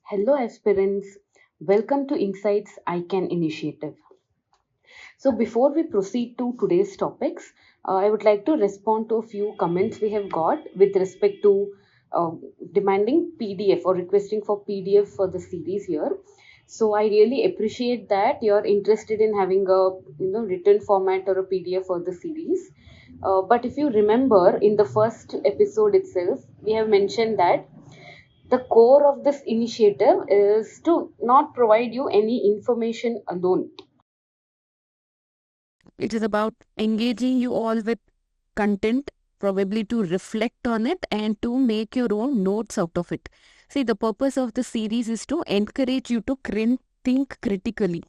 Hello, aspirants. Welcome to Insights IAS initiative. So, before we proceed to today's topics, I would like to respond to a few comments we have got with respect to uh, demanding PDF or requesting for PDF for the series here. So, I really appreciate that you're interested in having a written format or a PDF for the series. But if you remember, in the first episode itself, we have mentioned that the core of this initiative is to not provide you any information alone. It is about engaging you all with content, probably to reflect on it and to make your own notes out of it. See, the purpose of the series is to encourage you to think critically,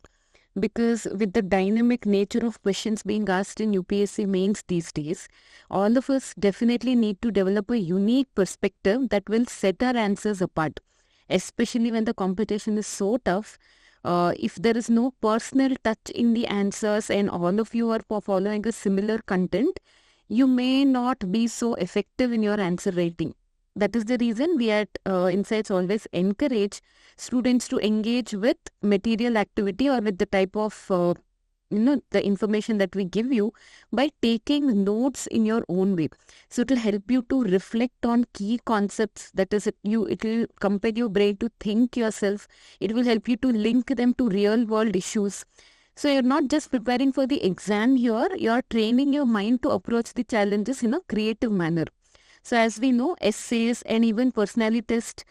because with the dynamic nature of questions being asked in UPSC Mains these days, all of us definitely need to develop a unique perspective that will set our answers apart, especially when the competition is so tough. If there is no personal touch in the answers and all of you are following a similar content, you may not be so effective in your answer writing. That is the reason we at Insights always encourage students to engage with material activity or with the type of the information that we give you by taking notes in your own way. So it will help you to reflect on key concepts. That is, it will compel your brain to think yourself. It will help you to link them to real world issues. So you're not just preparing for the exam here, you're training your mind to approach the challenges in a creative manner. So as we know, essays and even personality test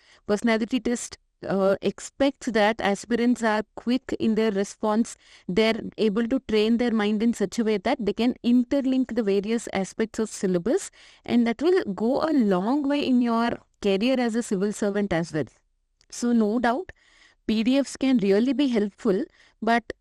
expects that aspirants are quick in their response. They're able to train their mind in such a way that they can interlink the various aspects of syllabus, and that will go a long way in your career as a civil servant as well. So no doubt, PDFs can really be helpful, but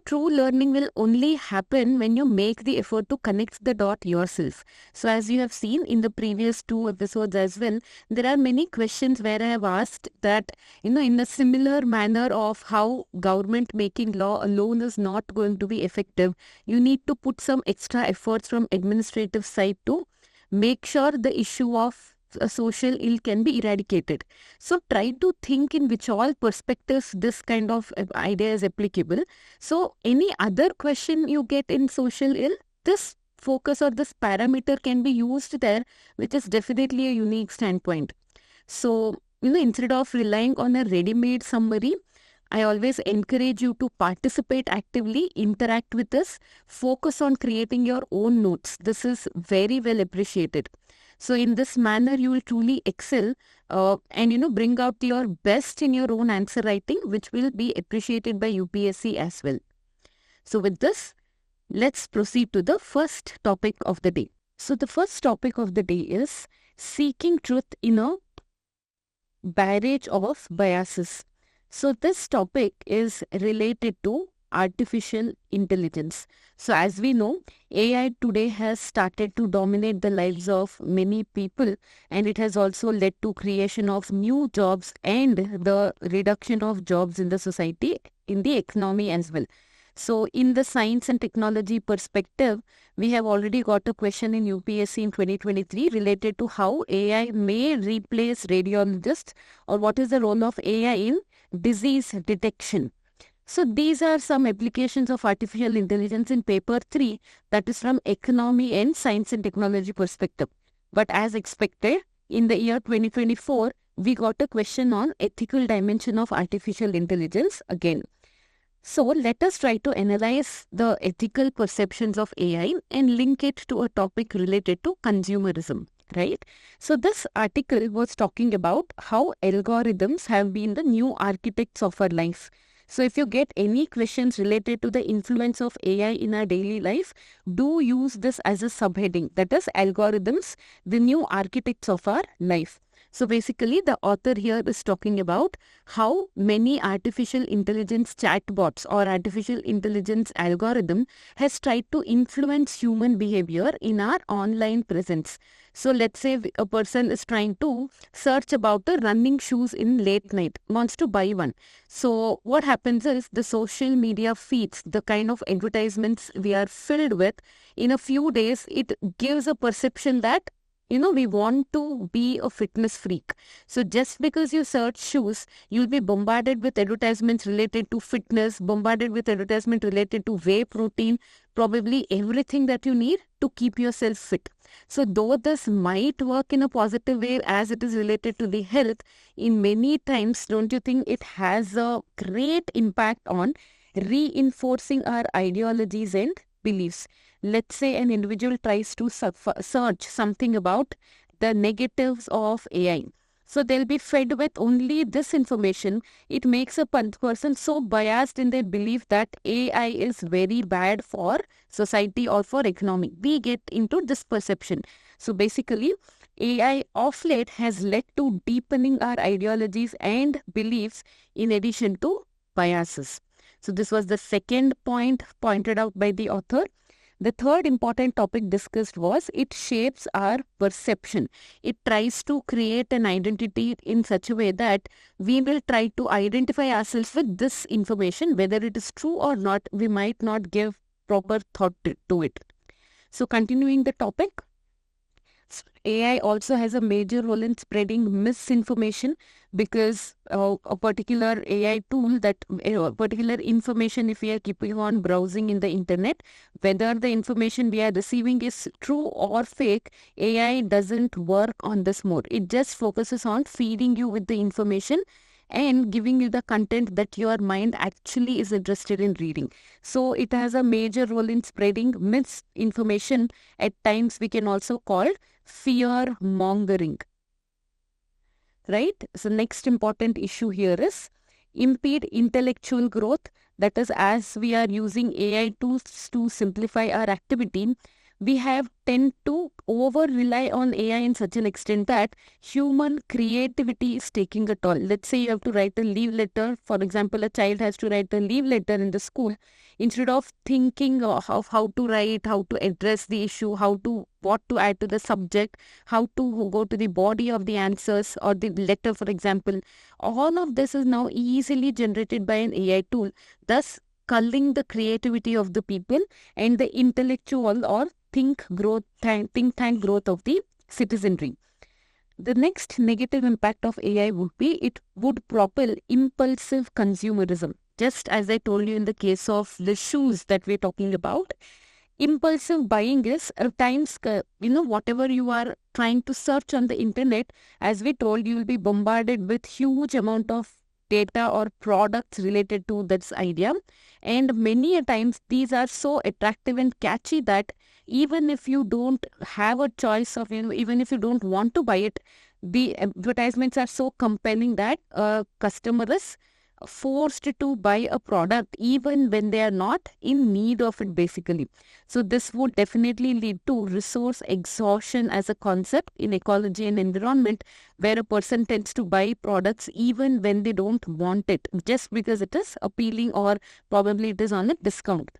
true learning will only happen when you make the effort to connect the dot yourself. So as you have seen in the previous two episodes as well, there are many questions where I have asked that, in a similar manner of how government making law alone is not going to be effective, you need to put some extra efforts from administrative side to make sure the issue of a social ill can be eradicated. So try to think in which all perspectives this kind of idea is applicable. So any other question you get in social ill, this focus or this parameter can be used there, which is definitely a unique standpoint. So, instead of relying on a ready-made summary, I always encourage you to participate actively, interact with us, focus on creating your own notes. This is very well appreciated. So in this manner, you will truly excel and bring out your best in your own answer writing, which will be appreciated by UPSC as well. So with this, let's proceed to the first topic of the day. So the first topic of the day is seeking truth in a barrage of biases. So this topic is related to artificial intelligence. So as we know, AI today has started to dominate the lives of many people, and it has also led to creation of new jobs and the reduction of jobs in the society, in the economy as well. So in the science and technology perspective, we have already got a question in UPSC in 2023 related to how AI may replace radiologists, or what is the role of AI in disease detection. So these are some applications of artificial intelligence in paper 3, that is from economy and science and technology perspective. But as expected, in the year 2024, we got a question on ethical dimension of artificial intelligence again. So let us try to analyze the ethical perceptions of AI and link it to a topic related to consumerism, right? So this article was talking about how algorithms have been the new architects of our life. So if you get any questions related to the influence of AI in our daily life, do use this as a subheading, that is algorithms, the new architects of our life. So basically, the author here is talking about how many artificial intelligence chatbots or artificial intelligence algorithm has tried to influence human behavior in our online presence. So let's say a person is trying to search about the running shoes in late night, wants to buy one. So what happens is the social media feeds, the kind of advertisements we are filled with, in a few days, it gives a perception that we want to be a fitness freak. So just because you search shoes, you'll be bombarded with advertisements related to fitness, bombarded with advertisement related to whey protein, probably everything that you need to keep yourself fit. So though this might work in a positive way as it is related to the health, in many times, don't you think it has a great impact on reinforcing our ideologies and beliefs? Let's say an individual tries to search something about the negatives of AI. So they'll be fed with only this information. It makes a person so biased in their belief that AI is very bad for society or for economy. We get into this perception. So basically, AI of late has led to deepening our ideologies and beliefs in addition to biases. So this was the second point pointed out by the author. The third important topic discussed was it shapes our perception. It tries to create an identity in such a way that we will try to identify ourselves with this information, whether it is true or not. We might not give proper thought to it. So continuing the topic, AI also has a major role in spreading misinformation because a particular AI tool particular information, if we are keeping on browsing in the internet, whether the information we are receiving is true or fake, AI doesn't work on this mode. It just focuses on feeding you with the information and giving you the content that your mind actually is interested in reading. So it has a major role in spreading misinformation. At times we can also call fear mongering, right? So next important issue here is impede intellectual growth. That is, as we are using AI tools to simplify our activity, we have tend to over rely on AI in such an extent that human creativity is taking a toll. Let's say you have to write a leave letter. For example, a child has to write a leave letter in the school. Instead of thinking of how to write, how to address the issue, what to add to the subject, how to go to the body of the answers or the letter, for example, all of this is now easily generated by an AI tool, thus culling the creativity of the people and the intellectual or think tank growth of the citizenry. The next negative impact of AI would be it would propel impulsive consumerism. Just as I told you in the case of the shoes that we're talking about, impulsive buying is at times, whatever you are trying to search on the internet, as we told, you will be bombarded with huge amount of data or products related to this idea. And many a times these are so attractive and catchy that even if you don't have a choice of, even if you don't want to buy it, the advertisements are so compelling that a customer is forced to buy a product even when they are not in need of it, basically. So this would definitely lead to resource exhaustion as a concept in ecology and environment, where a person tends to buy products even when they don't want it, just because it is appealing or probably it is on a discount.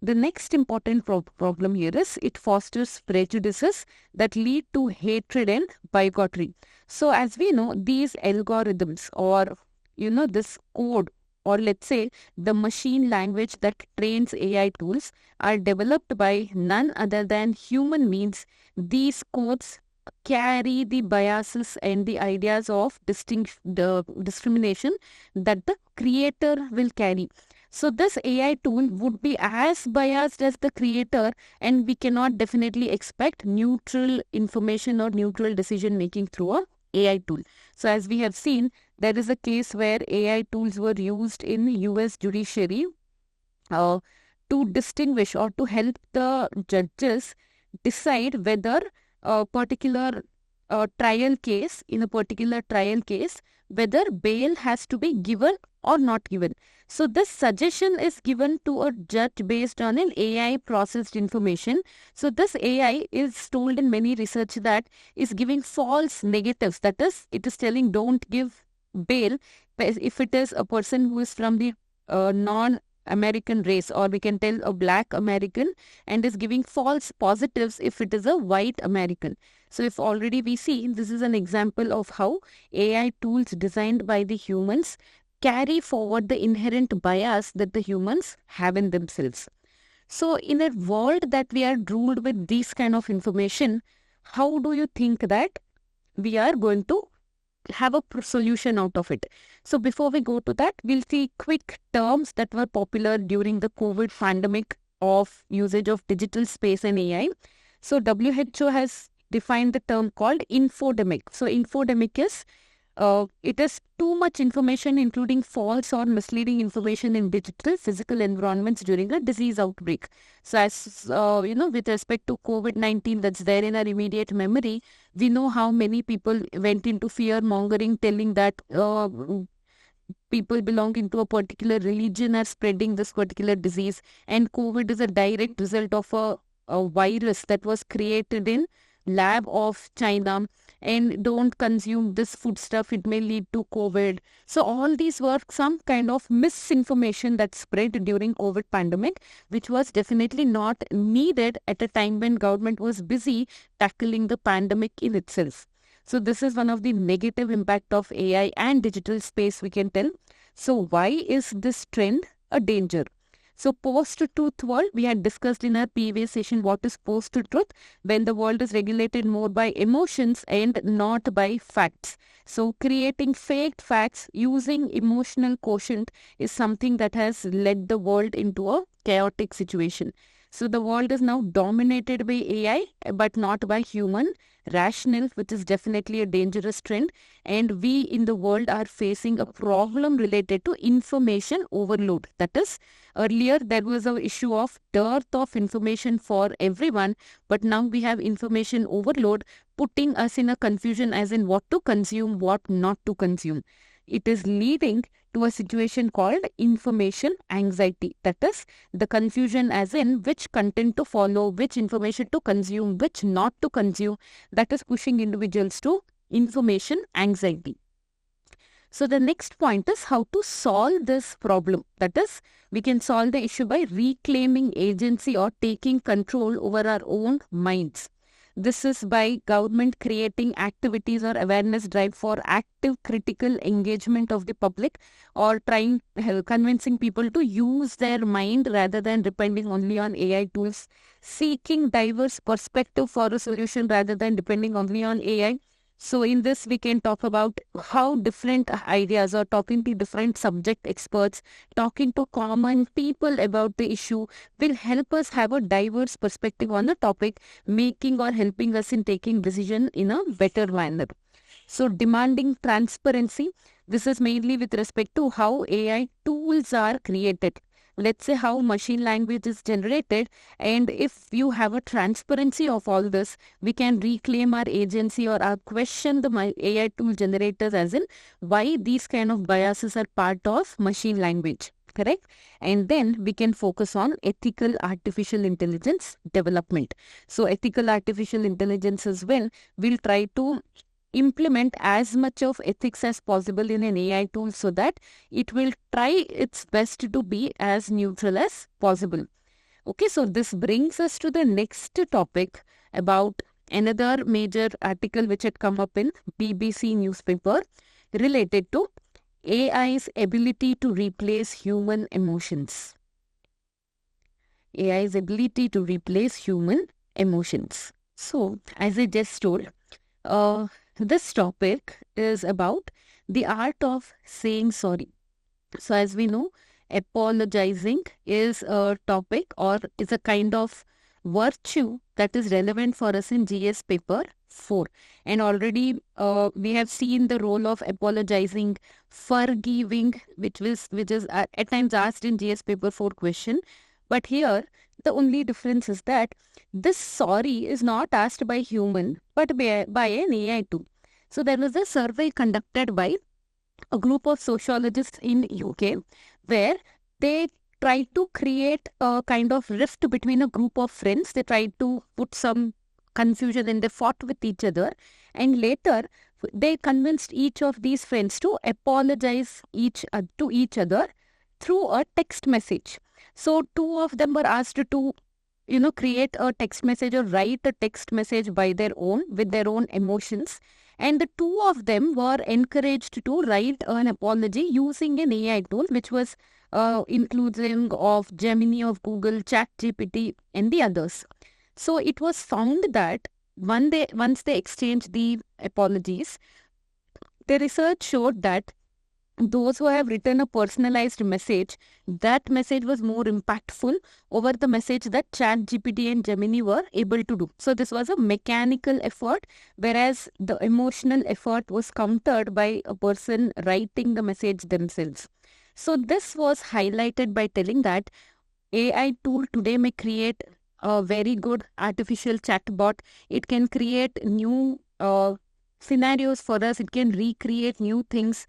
The next important problem here is it fosters prejudices that lead to hatred and bigotry. So as we know, these algorithms or this code, or let's say the machine language that trains AI tools, are developed by none other than human beings. These codes carry the biases and the ideas of the discrimination that the creator will carry. So this AI tool would be as biased as the creator, and we cannot definitely expect neutral information or neutral decision making through a AI tool. So as we have seen, there is a case where AI tools were used in US judiciary to distinguish or to help the judges decide whether a particular in a particular trial case, whether bail has to be given or not given. So this suggestion is given to a judge based on an AI processed information. So this AI is told in many research that is giving false negatives. That is, it is telling don't give bail if it is a person who is from the non-American race, or we can tell a black American, and is giving false positives if it is a white American. So if already we see, this is an example of how AI tools designed by the humans carry forward the inherent bias that the humans have in themselves. So in a world that we are ruled with this kind of information, how do you think that we are going to have a solution out of it? So before we go to that, we'll see quick terms that were popular during the COVID pandemic of usage of digital space and AI. So WHO has defined the term called infodemic. So infodemic is it is too much information, including false or misleading information in digital physical environments during a disease outbreak. So as with respect to COVID-19 that's there in our immediate memory, we know how many people went into fear mongering, telling that people belonging to a particular religion are spreading this particular disease, and COVID is a direct result of a virus that was created in lab of China, and don't consume this food stuff, it may lead to COVID. So all these were some kind of misinformation that spread during COVID pandemic, which was definitely not needed at a time when government was busy tackling the pandemic in itself. So this is one of the negative impact of AI and digital space, we can tell. So why is this trend a danger? So post-truth world, we had discussed in our previous session what is post-truth, when the world is regulated more by emotions and not by facts. So creating fake facts using emotional quotient is something that has led the world into a chaotic situation. So the world is now dominated by AI, but not by human rational, which is definitely a dangerous trend. And we in the world are facing a problem related to information overload. That is, earlier there was an issue of dearth of information for everyone, but now we have information overload, putting us in a confusion as in what to consume, what not to consume. It is leading to a situation called information anxiety. That is, the confusion as in which content to follow, which information to consume, which not to consume, that is pushing individuals to information anxiety. So the next point is how to solve this problem. That is, we can solve the issue by reclaiming agency or taking control over our own minds. This is by government creating activities or awareness drive for active critical engagement of the public, or trying convincing people to use their mind rather than depending only on AI tools, seeking diverse perspective for a solution rather than depending only on AI. So in this, we can talk about how different ideas, or talking to different subject experts, talking to common people about the issue will help us have a diverse perspective on the topic, making or helping us in taking decision in a better manner. So demanding transparency, this is mainly with respect to how AI tools are created. Let's say how machine language is generated, and if you have a transparency of all this, we can reclaim our agency or our question the AI tool generators as in why these kind of biases are part of machine language. Correct? And then we can focus on ethical artificial intelligence development. So ethical artificial intelligence as well, we'll try to implement as much of ethics as possible in an AI tool so that it will try its best to be as neutral as possible. Okay, so this brings us to the next topic about another major article which had come up in BBC newspaper related to AI's ability to replace human emotions. AI's ability to replace human emotions. So, as I just told, this topic is about the art of saying sorry. So as we know, apologizing is a topic or is a kind of virtue that is relevant for us in GS paper 4. And already we have seen the role of apologizing, forgiving, which is at times asked in GS paper 4 question. But here, the only difference is that this sorry is not asked by human, but by an AI tool. So there was a survey conducted by a group of sociologists in UK, where they tried to create a kind of rift between a group of friends. They tried to put some confusion and they fought with each other. And later, they convinced each of these friends to apologize to each other through a text message. So two of them were asked to create a text message or write a text message by their own, with their own emotions. And the two of them were encouraged to write an apology using an AI tool, which was including of Gemini of Google, ChatGPT, and the others. So it was found that once they exchanged the apologies, the research showed that those who have written a personalized message, that message was more impactful over the message that ChatGPT and Gemini were able to do. So this was a mechanical effort, whereas the emotional effort was countered by a person writing the message themselves. So this was highlighted by telling that AI tool today may create a very good artificial chatbot. It can create new scenarios for us. It can recreate new things,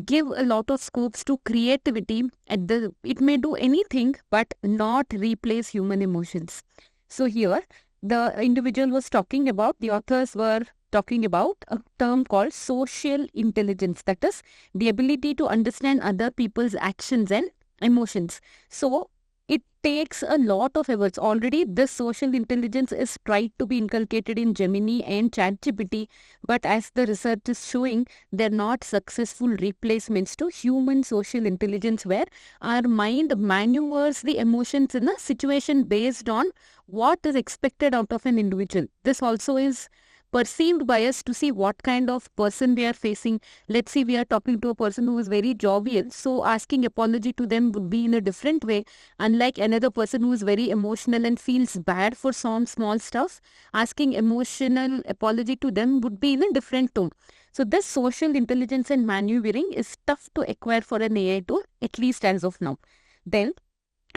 give a lot of scopes to creativity. It may do anything but not replace human emotions. So here the individual was talking about, the authors were talking about a term called social intelligence, that is the ability to understand other people's actions and emotions. So it takes a lot of efforts. Already this social intelligence is tried to be inculcated in Gemini and ChatGPT, but as the research is showing, they're not successful replacements to human social intelligence, where our mind maneuvers the emotions in a situation based on what is expected out of an individual. This also is perceived by us to see what kind of person we are facing. Let's see, we are talking to a person who is very jovial, so asking apology to them would be in a different way. Unlike another person who is very emotional and feels bad for some small stuff, asking emotional apology to them would be in a different tone. So this social intelligence and maneuvering is tough to acquire for an AI tool, at least as of now. Then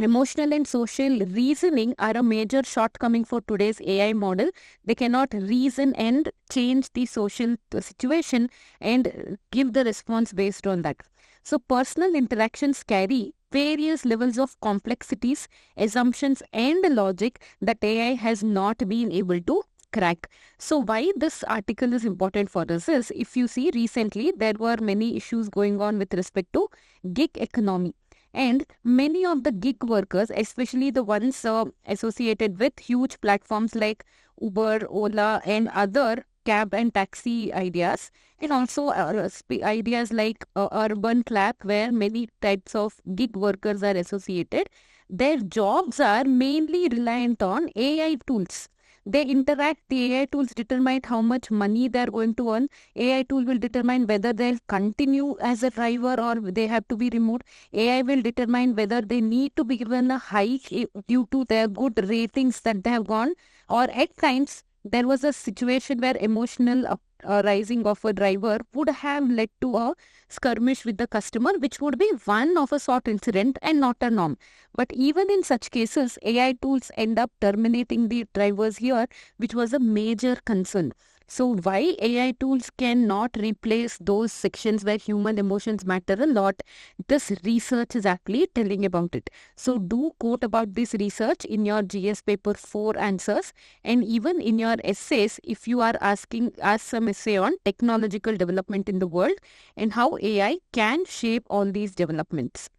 emotional and social reasoning are a major shortcoming for today's AI model. They cannot reason and change the social situation and give the response based on that. So personal interactions carry various levels of complexities, assumptions, and logic that AI has not been able to crack. So why this article is important for us is, if you see recently, there were many issues going on with respect to gig economy. And many of the gig workers, especially the ones associated with huge platforms like Uber, Ola, and other cab and taxi ideas, and also ideas like urban clap, where many types of gig workers are associated, their jobs are mainly reliant on AI tools. They interact, the AI tools determine how much money they are going to earn. AI tool will determine whether they'll continue as a driver or they have to be removed. AI will determine whether they need to be given a hike due to their good ratings that they have gone, or at times there was a situation where emotional rising of a driver would have led to a skirmish with the customer, which would be one of a sort incident and not a norm. But even in such cases, AI tools end up terminating the drivers here, which was a major concern. So why AI tools cannot replace those sections where human emotions matter a lot, this research is actually telling about it. So do quote about this research in your GS paper 4 answers, and even in your essays if you are ask some essay on technological development in the world and how AI can shape all these developments.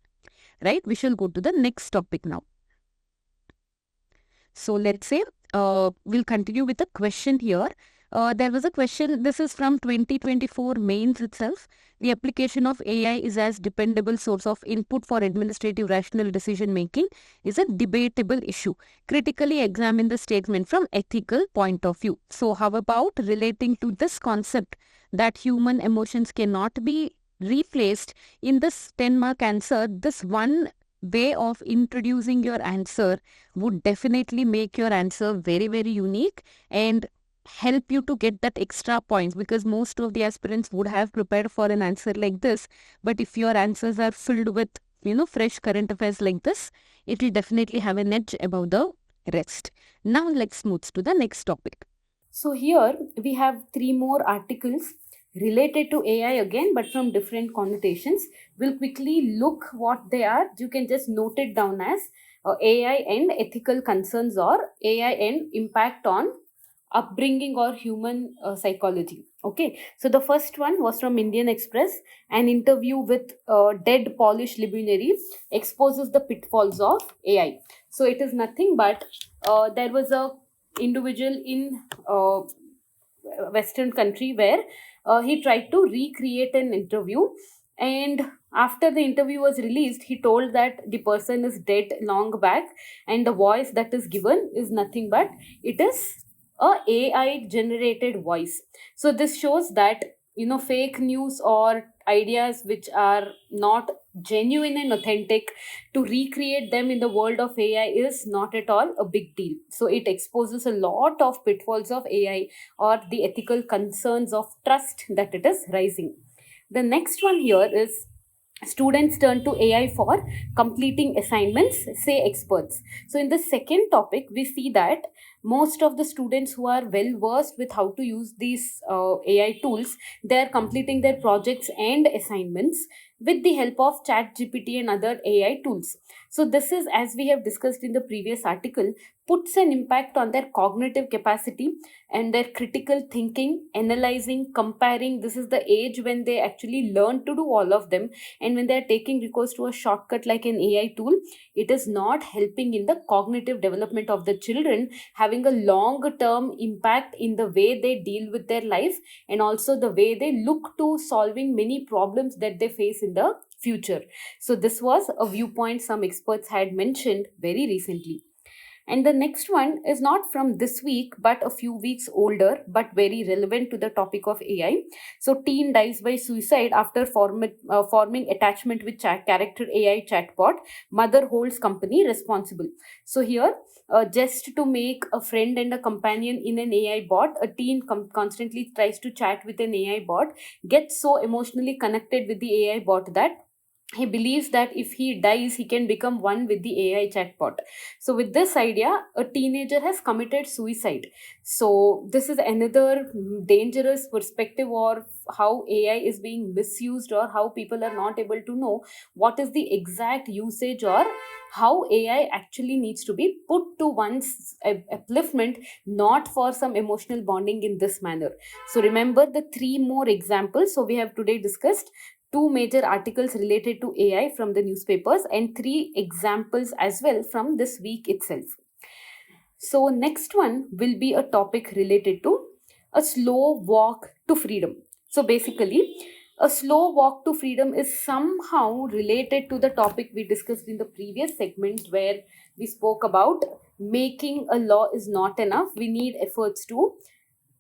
Right? We shall go to the next topic now. So let's say we'll continue with the question here. There was a question, this is from 2024 mains itself. The application of AI is as dependable source of input for administrative rational decision making is a debatable issue. Critically examine the statement from ethical point of view. So how about relating to this concept that human emotions cannot be replaced? In this 10-mark answer, this one way of introducing your answer would definitely make your answer very, very unique and help you to get that extra points, because most of the aspirants would have prepared for an answer like this. But if your answers are filled with, fresh current affairs like this, it will definitely have an edge above the rest. Now let's move to the next topic. So here we have three more articles related to AI again, but from different connotations. We'll quickly look what they are. You can just note it down as AI and ethical concerns, or AI and impact on upbringing or human psychology. Okay, so the first one was from Indian Express. An interview with dead Polish luminary exposes the pitfalls of AI. So it is nothing but there was a individual in western country where he tried to recreate an interview, and after the interview was released, he told that the person is dead long back, and the voice that is given is nothing but it is a AI generated voice. So this shows that fake news or ideas which are not genuine and authentic, to recreate them in the world of AI is not at all a big deal. So it exposes a lot of pitfalls of AI, or the ethical concerns of trust that it is rising. The next one here is students turn to AI for completing assignments, say experts. So, in the second topic, we see that most of the students who are well versed with how to use these AI tools, they are completing their projects and assignments with the help of chat gpt and other AI tools. So this is, as we have discussed in the previous article, puts an impact on their cognitive capacity and their critical thinking, analyzing, comparing. This is the age when they actually learn to do all of them, and when they are taking recourse to a shortcut like an AI tool, it is not helping in the cognitive development of the children, having a long term impact in the way they deal with their life, and also the way they look to solving many problems that they face in the future. So this was a viewpoint some experts had mentioned very recently. And the next one is not from this week, but a few weeks older, but very relevant to the topic of AI. So, teen dies by suicide after forming attachment with character AI chatbot. Mother holds company responsible. So, here, just to make a friend and a companion in an AI bot, a teen constantly tries to chat with an AI bot, gets so emotionally connected with the AI bot that he believes that if he dies, he can become one with the AI chatbot. So, with this idea, a teenager has committed suicide. So, this is another dangerous perspective, or how AI is being misused, or how people are not able to know what is the exact usage, or how AI actually needs to be put to one's upliftment, not for some emotional bonding in this manner. So, remember the three more examples. So, we have today discussed two major articles related to AI from the newspapers, and three examples as well from this week itself. So, next one will be a topic related to a slow walk to freedom. So, basically, a slow walk to freedom is somehow related to the topic we discussed in the previous segment, where we spoke about making a law is not enough. We need efforts to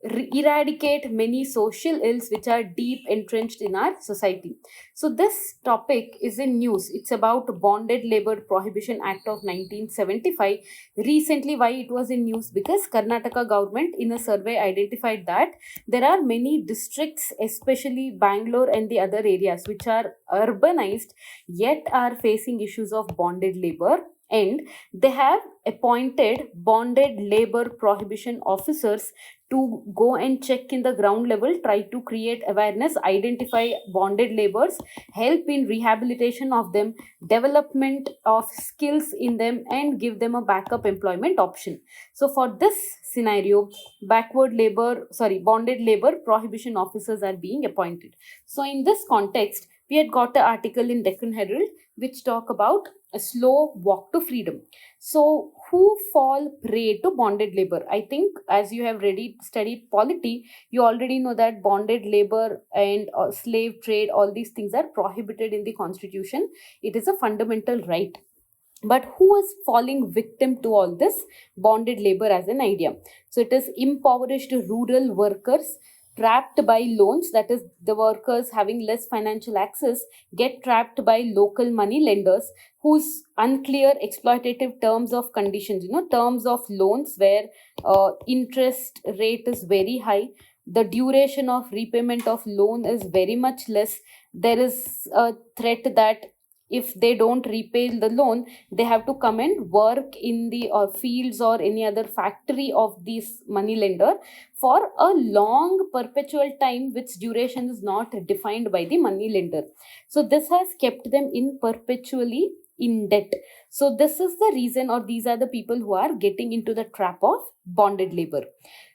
eradicate many social ills which are deep entrenched in our society. So this topic is in news. It's about Bonded Labor Prohibition Act of 1975. Recently, why it was in news? Because Karnataka government in a survey identified that there are many districts, especially Bangalore and the other areas, which are urbanized yet are facing issues of bonded labor, and they have appointed bonded labor prohibition officers to go and check in the ground level, try to create awareness, identify bonded laborers, help in rehabilitation of them, development of skills in them, and give them a backup employment option. So for this scenario, bonded labor prohibition officers are being appointed. So in this context, we had got the article in Deccan Herald which talk about a slow walk to freedom. So, who fall prey to bonded labor? I think, as you have already studied polity, you already know that bonded labor and slave trade, all these things are prohibited in the constitution. It is a fundamental right. But who is falling victim to all this bonded labor as an idea? So, it is impoverished rural workers trapped by loans, that is, the workers having less financial access get trapped by local money lenders whose unclear exploitative terms of conditions, terms of loans where interest rate is very high, the duration of repayment of loan is very much less. There is a threat that if they don't repay the loan, they have to come and work in the fields or any other factory of this money lender for a long perpetual time, which duration is not defined by the money lender. So this has kept them in perpetually in debt. So this is the reason, or these are the people who are getting into the trap of bonded labor.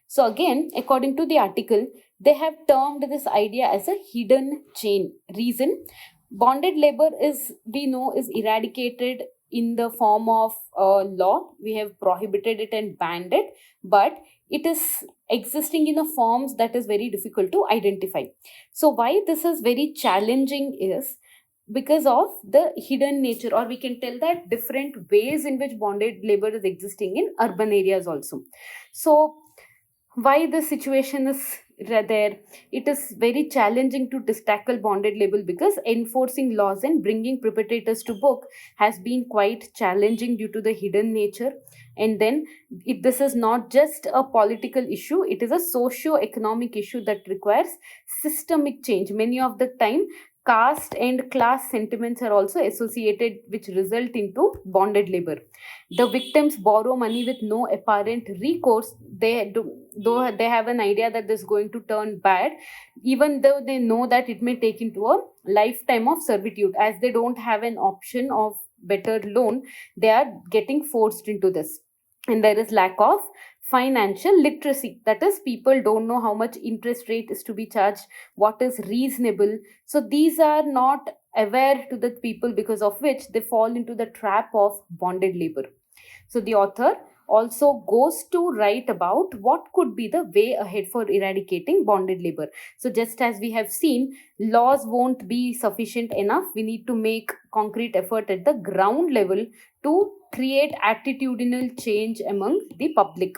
So again, according to the article, they have termed this idea as a hidden chain. Reason: bonded labor is, we know, is eradicated in the form of law. We have prohibited it and banned it, but it is existing in a forms that is very difficult to identify. So why this is very challenging is because of the hidden nature, or we can tell that different ways in which bonded labor is existing in urban areas also. So why the situation is there. It is very challenging to tackle bonded label because enforcing laws and bringing perpetrators to book has been quite challenging due to the hidden nature. And then this is not just a political issue, it is a socio-economic issue that requires systemic change. Many of the time caste and class sentiments are also associated, which result into bonded labor. The victims borrow money with no apparent recourse. They do, though they have an idea that this is going to turn bad, even though they know that it may take into a lifetime of servitude. As they don't have an option of better loan, they are getting forced into this. And there is lack of financial literacy, that is, people don't know how much interest rate is to be charged, what is reasonable. So these are not aware to the people, because of which they fall into the trap of bonded labor. So the author also goes to write about what could be the way ahead for eradicating bonded labor. So just as we have seen, laws won't be sufficient enough. We need to make concrete effort at the ground level to create attitudinal change among the public.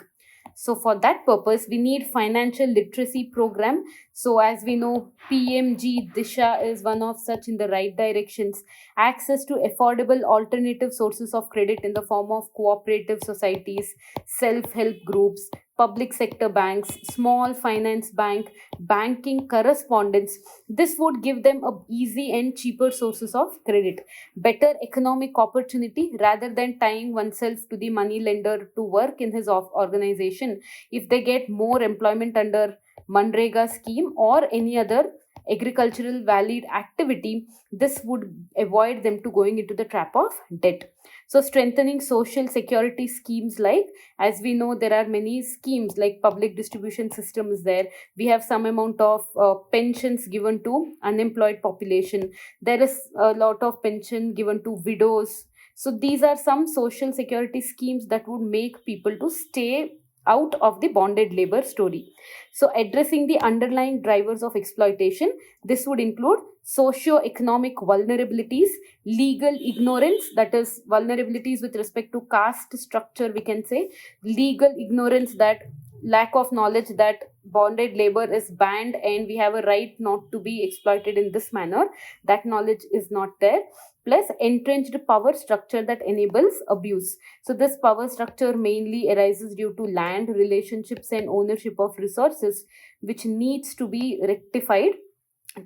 So for that purpose, we need financial literacy program. So as we know, PMG Disha is one of such in the right directions. Access to affordable alternative sources of credit in the form of cooperative societies, self-help groups, public sector banks, small finance bank, banking correspondence. This would give them a easy and cheaper sources of credit. Better economic opportunity rather than tying oneself to the money lender to work in his organization. If they get more employment under Manrega scheme or any other agricultural valid activity, this would avoid them to going into the trap of debt. So strengthening social security schemes, like, as we know, there are many schemes like public distribution system is there. We have some amount of pensions given to unemployed population. There is a lot of pension given to widows. So these are some social security schemes that would make people to stay out of the bonded labor story. So addressing the underlying drivers of exploitation, this would include socio-economic vulnerabilities, legal ignorance, that is vulnerabilities with respect to caste structure, we can say, legal ignorance, that lack of knowledge that bonded labor is banned and we have a right not to be exploited in this manner, that knowledge is not there. Plus entrenched power structure that enables abuse. So this power structure mainly arises due to land relationships and ownership of resources, which needs to be rectified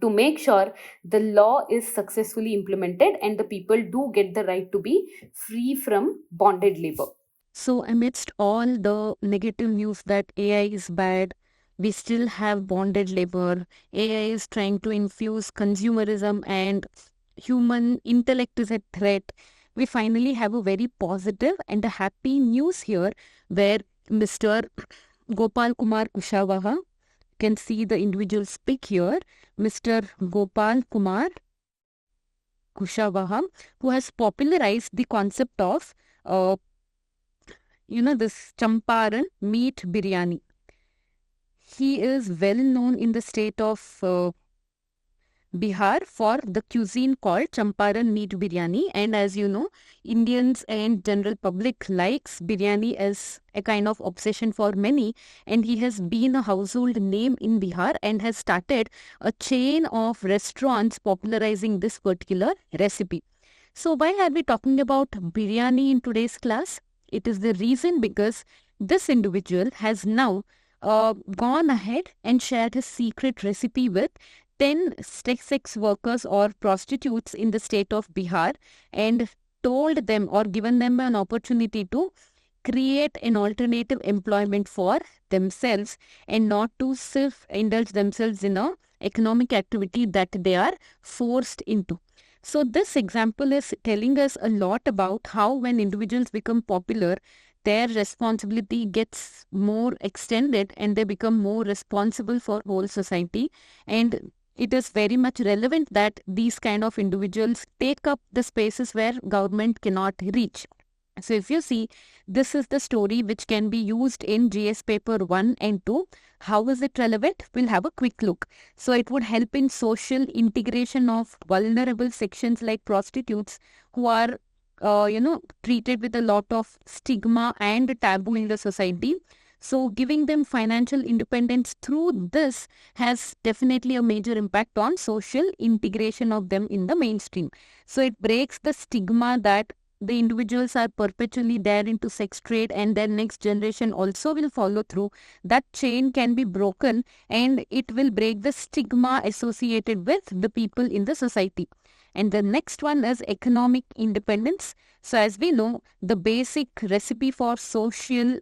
to make sure the law is successfully implemented and the people do get the right to be free from bonded labor. So, amidst all the negative news that AI is bad, we still have bonded labor. AI is trying to infuse consumerism and human intellect is a threat. We finally have a very positive and a happy news here where Mr. Gopal Kumar Kushwaha, can see the individual speak here, Mr. Gopal Kumar Kushwaha, who has popularized the concept of this Champaran meat biryani. He is well known in the state of Bihar for the cuisine called Champaran meat biryani. And as you know, Indians and general public likes biryani as a kind of obsession for many. And he has been a household name in Bihar and has started a chain of restaurants popularizing this particular recipe. So why are we talking about biryani in today's class? It is the reason because this individual has now gone ahead and shared his secret recipe with 10 sex workers or prostitutes in the state of Bihar and told them or given them an opportunity to create an alternative employment for themselves and not to self-indulge themselves in a economic activity that they are forced into. So this example is telling us a lot about how when individuals become popular, their responsibility gets more extended and they become more responsible for whole society. And it is very much relevant that these kind of individuals take up the spaces where government cannot reach. So if you see, this is the story which can be used in GS paper 1 and 2. How is it relevant? We'll have a quick look. So it would help in social integration of vulnerable sections like prostitutes who are, treated with a lot of stigma and taboo in the society. So giving them financial independence through this has definitely a major impact on social integration of them in the mainstream. So it breaks the stigma that the individuals are perpetually there into sex trade and their next generation also will follow through. That chain can be broken and it will break the stigma associated with the people in the society. And the next one is economic independence. So as we know, the basic recipe for social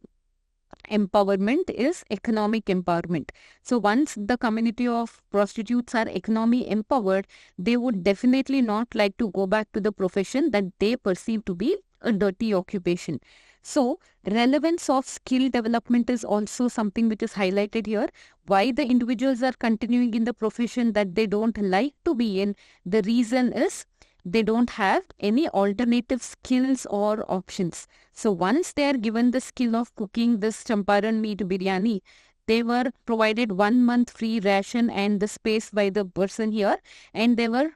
empowerment is economic empowerment. So once the community of prostitutes are economically empowered, they would definitely not like to go back to the profession that they perceive to be a dirty occupation. So relevance of skill development is also something which is highlighted here. Why the individuals are continuing in the profession that they don't like to be in, the reason is they don't have any alternative skills or options. So once they are given the skill of cooking this champaran meat biryani, they were provided 1 month free ration and the space by the person here, and they were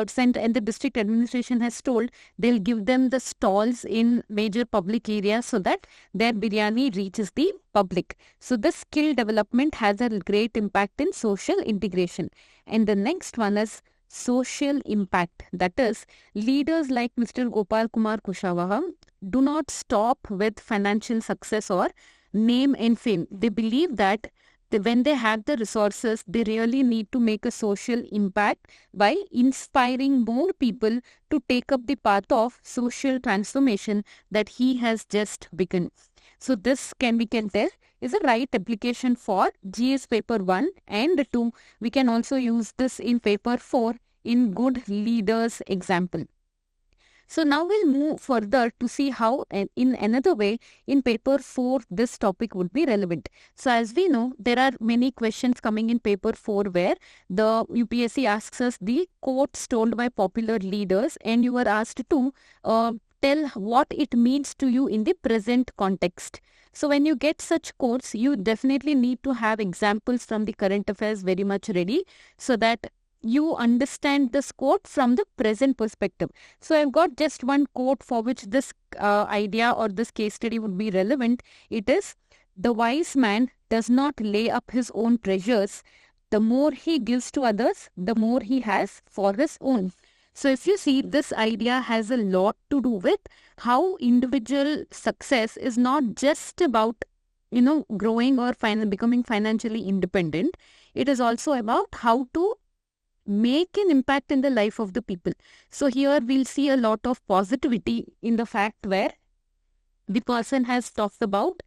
sent, and the district administration has told they'll give them the stalls in major public areas so that their biryani reaches the public. So the skill development has a great impact in social integration. And the next one is social impact. That is, leaders like Mr. Gopal Kumar Kushawaha do not stop with financial success or name and fame. They believe that when they have the resources, they really need to make a social impact by inspiring more people to take up the path of social transformation that he has just begun. So this we can tell is a right application for GS paper 1 and 2. We can also use this in paper 4 in good leaders example. So now we'll move further to see how in another way in paper 4 this topic would be relevant. So as we know, there are many questions coming in paper 4 where the UPSC asks us the quotes told by popular leaders, and you are asked to tell what it means to you in the present context. So when you get such quotes, you definitely need to have examples from the current affairs very much ready so that you understand this quote from the present perspective. So I've got just one quote for which this idea or this case study would be relevant. It is, the wise man does not lay up his own treasures. The more he gives to others, the more he has for his own. So if you see, this idea has a lot to do with how individual success is not just about, growing or becoming financially independent. It is also about how to make an impact in the life of the people. So here we'll see a lot of positivity in the fact where the person has talked about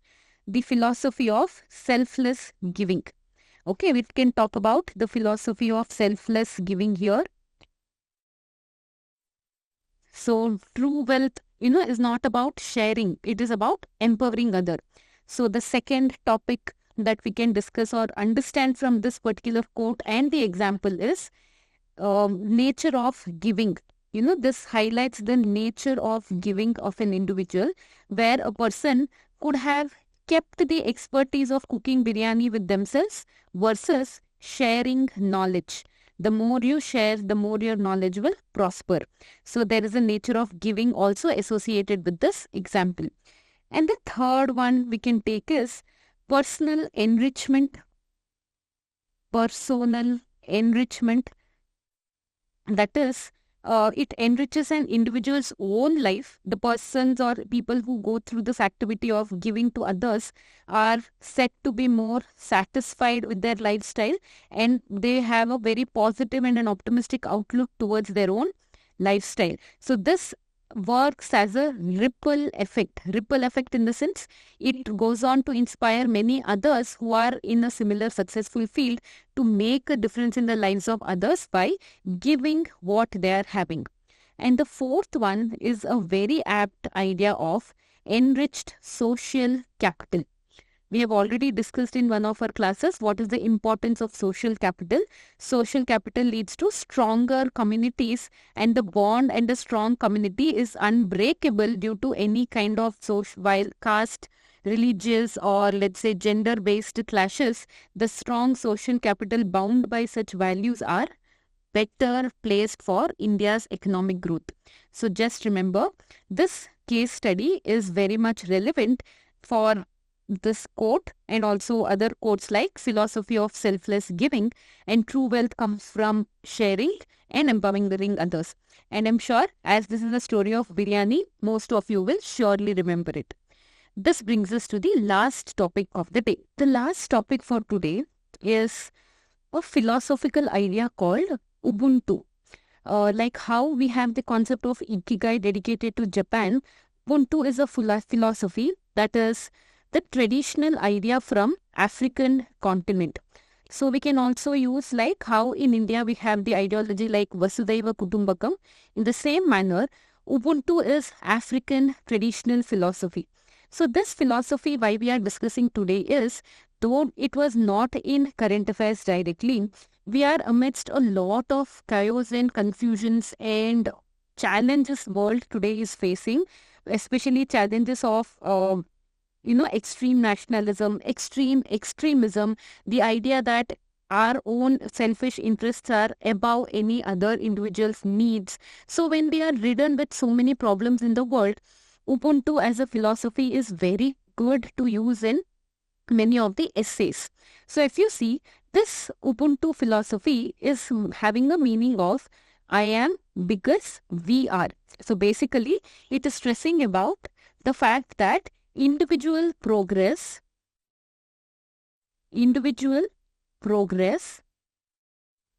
the philosophy of selfless giving. Okay, we can talk about the philosophy of selfless giving here. So true wealth, is not about sharing. It is about empowering other. So the second topic that we can discuss or understand from this particular quote and the example is nature of giving. This highlights the nature of giving of an individual, where a person could have kept the expertise of cooking biryani with themselves versus sharing knowledge. The more you share, the more your knowledge will prosper. So there is a nature of giving also associated with this example. And the third one we can take is personal enrichment. Personal enrichment. That is, it enriches an individual's own life. The persons or people who go through this activity of giving to others are said to be more satisfied with their lifestyle, and they have a very positive and an optimistic outlook towards their own lifestyle. So this works as a ripple effect. Ripple effect in the sense it goes on to inspire many others who are in a similar successful field to make a difference in the lives of others by giving what they are having. And the fourth one is a very apt idea of enriched social capital. We have already discussed in one of our classes what is the importance of social capital. Social capital leads to stronger communities, and the bond and the strong community is unbreakable due to any kind of social, while caste, religious or let's say gender-based clashes. The strong social capital bound by such values are better placed for India's economic growth. So just remember, this case study is very much relevant for this quote and also other quotes like philosophy of selfless giving and true wealth comes from sharing and empowering others. And I'm sure as this is the story of biryani, most of you will surely remember it. This brings us to the last topic of the day. The last topic for today is a philosophical idea called Ubuntu. Like how we have the concept of Ikigai dedicated to Japan, Ubuntu is a philosophy that is the traditional idea from African continent. So we can also use like how in India we have the ideology like Vasudhaiva Kutumbakam. In the same manner, Ubuntu is African traditional philosophy. So this philosophy why we are discussing today is, though it was not in current affairs directly, we are amidst a lot of chaos and confusions and challenges world today is facing, especially challenges of extreme nationalism, extremism, the idea that our own selfish interests are above any other individual's needs. So when we are ridden with so many problems in the world, Ubuntu as a philosophy is very good to use in many of the essays. So if you see, this Ubuntu philosophy is having a meaning of I am because we are. So basically, it is stressing about the fact that individual progress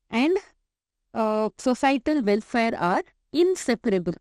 and societal welfare are inseparable.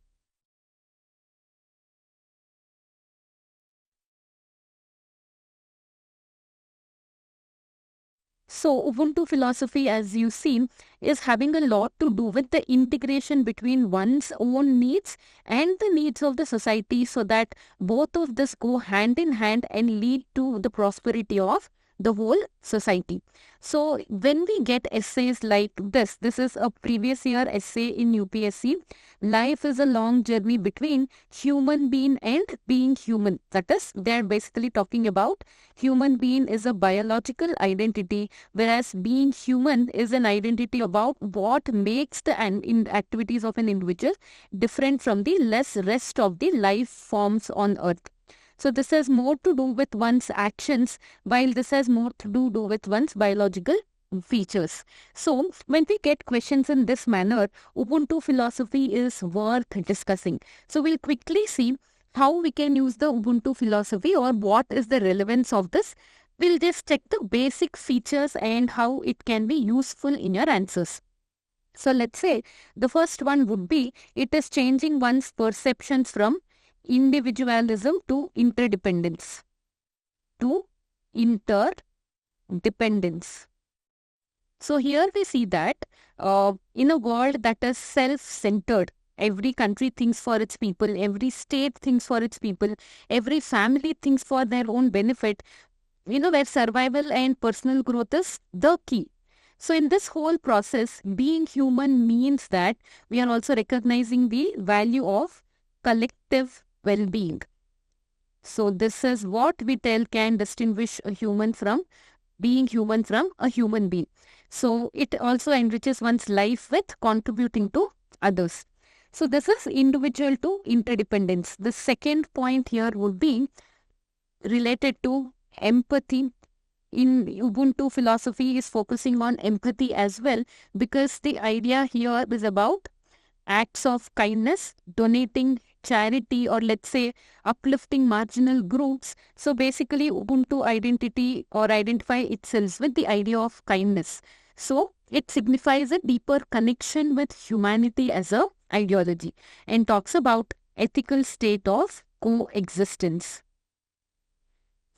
So Ubuntu philosophy, as you see, is having a lot to do with the integration between one's own needs and the needs of the society, so that both of this go hand in hand and lead to the prosperity of the whole society. So when we get essays like this is a previous year essay in UPSC. Life is a long journey between human being and being human. That is, they're basically talking about human being is a biological identity, whereas being human is an identity about what makes the activities of an individual different from the rest of the life forms on earth. So this has more to do with one's actions, while this has more to do with one's biological features. So when we get questions in this manner, Ubuntu philosophy is worth discussing. So we'll quickly see how we can use the Ubuntu philosophy or what is the relevance of this. We'll just check the basic features and how it can be useful in your answers. So let's say the first one would be, it is changing one's perceptions from individualism to interdependence. So here we see that in a world that is self-centered, every country thinks for its people, every state thinks for its people, every family thinks for their own benefit, where survival and personal growth is the key. So in this whole process, being human means that we are also recognizing the value of collective well-being. So this is what we tell can distinguish a human from being human from a human being. So it also enriches one's life with contributing to others. So this is individual to interdependence. The second point here would be related to empathy. In Ubuntu philosophy is focusing on empathy as well, because the idea here is about acts of kindness, donating charity, or let's say uplifting marginal groups. So basically Ubuntu identify itself with the idea of kindness. So it signifies a deeper connection with humanity as a ideology and talks about ethical state of coexistence.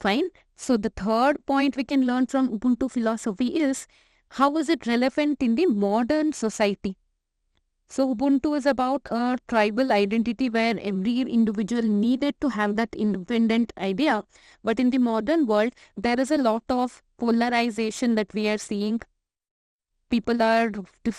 Fine. So the third point we can learn from Ubuntu philosophy is, how is it relevant in the modern society? So Ubuntu is about a tribal identity where every individual needed to have that independent idea. But in the modern world, there is a lot of polarization that we are seeing. People are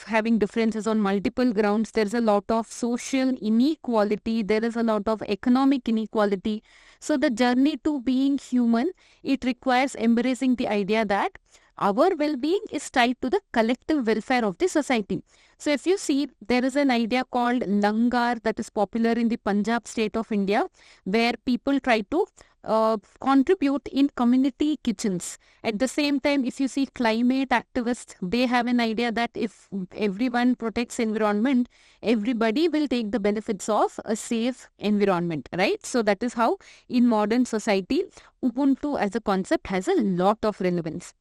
having differences on multiple grounds. There is a lot of social inequality. There is a lot of economic inequality. So the journey to being human, it requires embracing the idea that our well-being is tied to the collective welfare of the society. So if you see, there is an idea called Langar that is popular in the Punjab state of India, where people try to contribute in community kitchens. At the same time, if you see climate activists, they have an idea that if everyone protects environment, everybody will take the benefits of a safe environment, right? So that is how in modern society, Ubuntu as a concept has a lot of relevance.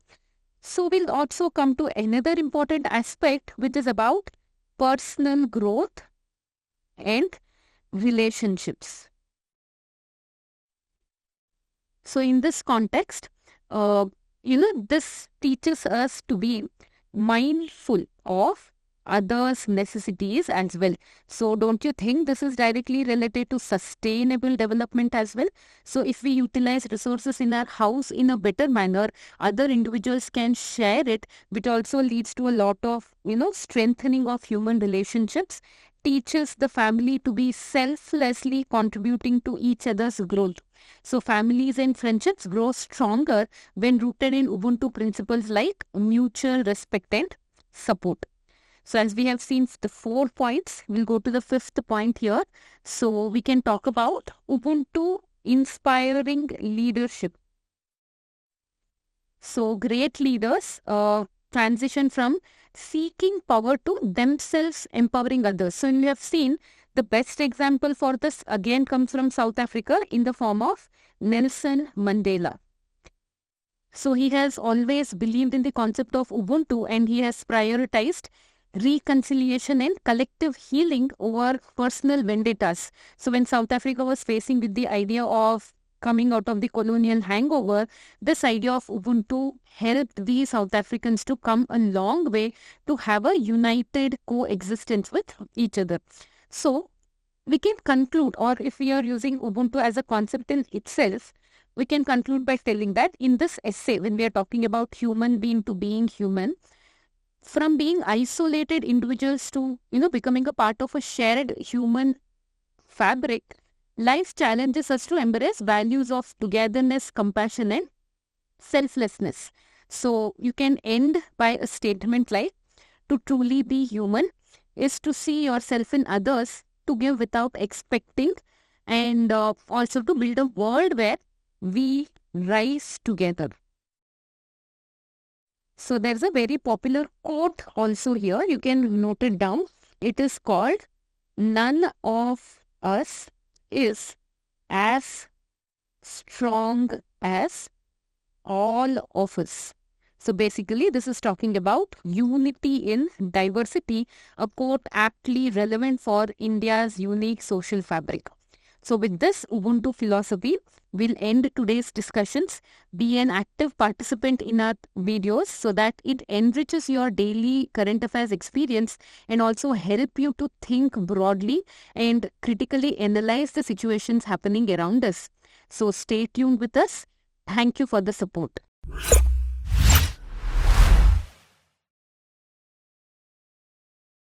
So we'll also come to another important aspect, which is about personal growth and relationships. So in this context, this teaches us to be mindful of others' necessities as well. So don't you think this is directly related to sustainable development as well? So if we utilize resources in our house in a better manner, other individuals can share it, which also leads to a lot of, strengthening of human relationships, teaches the family to be selflessly contributing to each other's growth. So families and friendships grow stronger when rooted in Ubuntu principles like mutual respect and support. So as we have seen the 4 points, we'll go to the 5th point here. So we can talk about Ubuntu inspiring leadership. So great leaders transition from seeking power to themselves empowering others. So you have seen the best example for this again comes from South Africa in the form of Nelson Mandela. So he has always believed in the concept of Ubuntu and he has prioritized reconciliation and collective healing over personal vendettas. So when South Africa was facing with the idea of coming out of the colonial hangover, this idea of Ubuntu helped the South Africans to come a long way to have a united coexistence with each other. So we can conclude, or if we are using Ubuntu as a concept in itself, we can conclude by telling that in this essay, when we are talking about human being to being human, from being isolated individuals to, becoming a part of a shared human fabric, life challenges us to embrace values of togetherness, compassion, and selflessness. So you can end by a statement like, to truly be human is to see yourself in others, to give without expecting, and also to build a world where we rise together. So there's a very popular quote also here. You can note it down. It is called, none of us is as strong as all of us. So basically, this is talking about unity in diversity, a quote aptly relevant for India's unique social fabric. So with this Ubuntu philosophy, we'll end today's discussions. Be an active participant in our videos so that it enriches your daily current affairs experience and also help you to think broadly and critically analyze the situations happening around us. So stay tuned with us. Thank you for the support.